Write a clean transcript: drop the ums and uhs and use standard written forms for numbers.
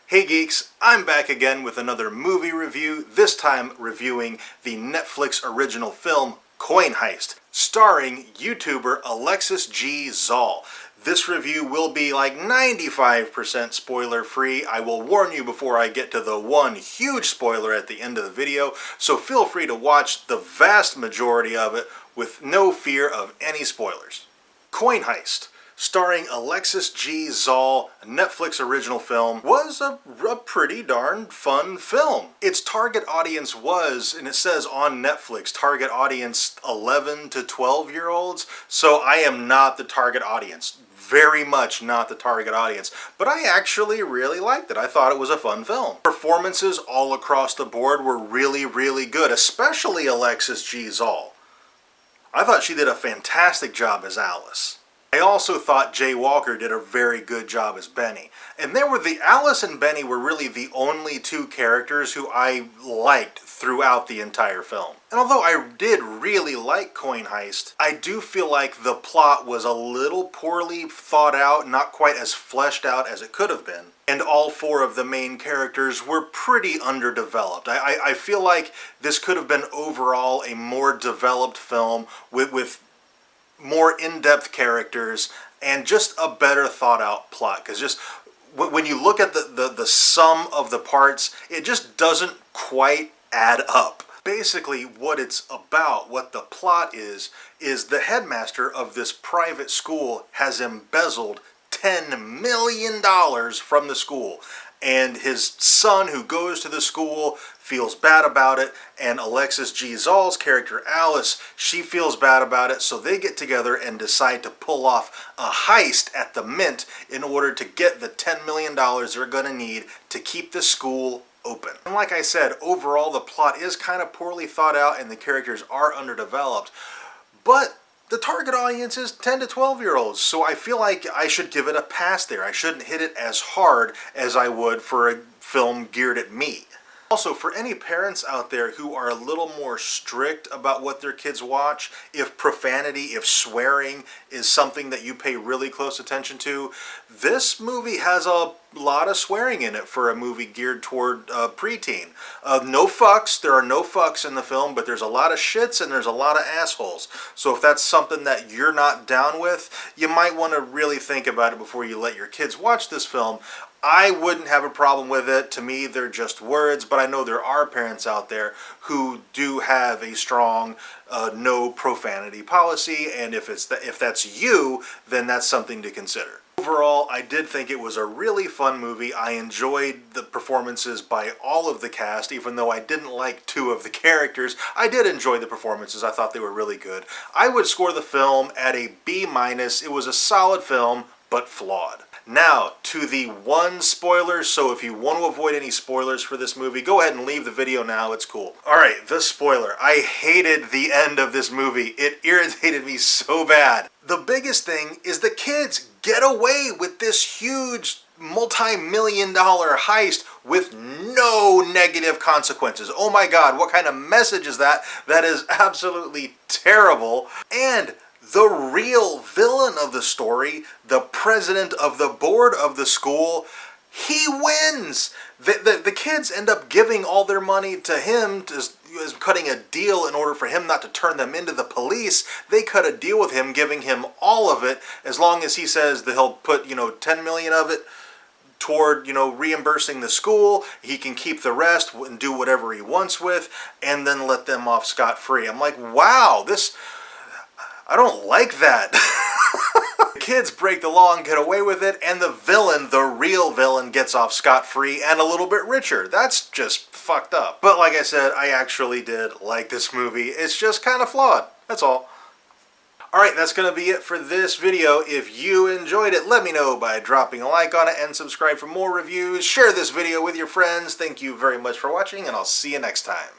Hey geeks, I'm back again with another movie review, this time reviewing the Netflix original film Coin Heist, starring YouTuber Alexis G. Zall. This review will be like 95% spoiler free. I will warn you before I get to the one huge spoiler at the end of the video, so feel free to watch the vast majority of it with no fear of any spoilers. Coin Heist, starring Alexis G. Zall, a Netflix original film, was a pretty darn fun film. Its target audience was, and it says on Netflix, target audience 11 to 12-year-olds, so I am not the target audience. Very much not the target audience, but I actually really liked it. I thought it was a fun film. Performances all across the board were really, really good, especially Alexis G. Zall. I thought she did a fantastic job as Alice. I also thought Jay Walker did a very good job as Benny. And Alice and Benny were really the only two characters who I liked throughout the entire film. And although I did really like Coin Heist, I do feel like the plot was a little poorly thought out, not quite as fleshed out as it could have been. And all four of the main characters were pretty underdeveloped. I feel like this could have been overall a more developed film with more in-depth characters and just a better thought-out plot. Because just when you look at the sum of the parts, it just doesn't quite add up. Basically, what it's about, what the plot is the headmaster of this private school has embezzled $10 million from the school. And his son, who goes to the school, feels bad about it, and Alexis G. Zall's character, Alice, she feels bad about it, so they get together and decide to pull off a heist at the Mint in order to get the $10 million they're going to need to keep the school open. And like I said, overall the plot is kind of poorly thought out and the characters are underdeveloped, but the target audience is 10 to 12-year-olds, so I feel like I should give it a pass there. I shouldn't hit it as hard as I would for a film geared at me. Also, for any parents out there who are a little more strict about what their kids watch, if profanity, if swearing is something that you pay really close attention to, this movie has a lot of swearing in it for a movie geared toward preteen. No fucks, there are no fucks in the film, but there's a lot of shits and there's a lot of assholes. So if that's something that you're not down with, you might want to really think about it before you let your kids watch this film. I wouldn't have a problem with it. To me, they're just words, but I know there are parents out there who do have a strong no profanity policy, and if that's you, then that's something to consider. Overall, I did think it was a really fun movie. I enjoyed the performances by all of the cast, even though I didn't like two of the characters. I did enjoy the performances. I thought they were really good. I would score the film at a B-. It was a solid film, but flawed. Now, to the one spoiler, so if you want to avoid any spoilers for this movie, go ahead and leave the video now, it's cool. Alright, the spoiler. I hated the end of this movie. It irritated me so bad. The biggest thing is the kids get away with this huge multi-million-dollar heist with no negative consequences. Oh my god, what kind of message is that? That is absolutely terrible. And the real villain of the story, the president of the board of the school, he wins! The kids end up giving all their money to him, as cutting a deal in order for him not to turn them into the police. They cut a deal with him, giving him all of it, as long as he says that he'll put, 10 million of it toward, reimbursing the school. He can keep the rest and do whatever he wants with, and then let them off scot-free. I'm like, wow, I don't like that. The kids break the law and get away with it, and the villain, the real villain, gets off scot-free and a little bit richer. That's just fucked up. But like I said, I actually did like this movie. It's just kind of flawed. That's all. Alright, that's going to be it for this video. If you enjoyed it, let me know by dropping a like on it and subscribe for more reviews. Share this video with your friends. Thank you very much for watching, and I'll see you next time.